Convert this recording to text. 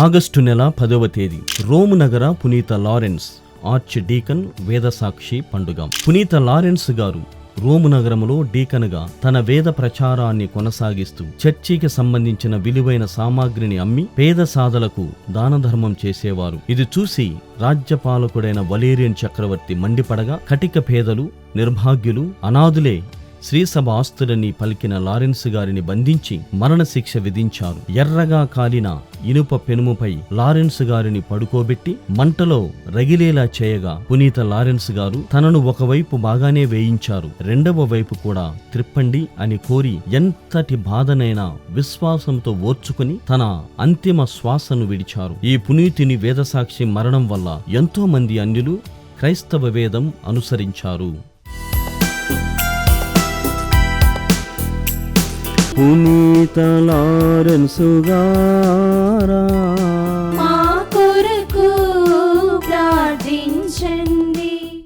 August నెల 10వ తేదీ రోము నగర పునీత లారెన్స్ ఆర్చ్ డీకన్ వేదసాక్షి పండుగ. పునీత లారెన్స్ గారు రోము నగరములో డీకన్గా తన వేద ప్రచారాన్ని కొనసాగిస్తూ చర్చికి సంబంధించిన విలువైన సామాగ్రిని అమ్మి పేద సాధలకు దానధర్మం చేసేవారు. ఇది చూసి రాజ్యపాలకుడైన వలేరియన్ చక్రవర్తి మండిపడగా కటిక పేదలు, నిర్భాగ్యులు, అనాథులే శ్రీసభ ఆస్తులని పలికిన లారెన్స్ గారిని బంధించి మరణశిక్ష విధించారు. ఎర్రగా కాలిన ఇనుప పెనుముపై లారెన్స్ గారిని పడుకోబెట్టి మంటలో రగిలేలా చేయగా పునీత లారెన్స్ గారు తనను ఒకవైపు బాగానే వేయించారు, రెండవ వైపు కూడా త్రిప్పండి అని కోరి ఎంతటి బాధనైనా విశ్వాసంతో ఓర్చుకుని తన అంతిమ శ్వాసను విడిచారు. ఈ పునీతుని వేదసాక్షి మరణం వల్ల ఎంతో మంది అన్యులు క్రైస్తవ వేదం అనుసరించారు. పునీత లారెన్సు గారా మా కొరకు ప్రార్థించండి.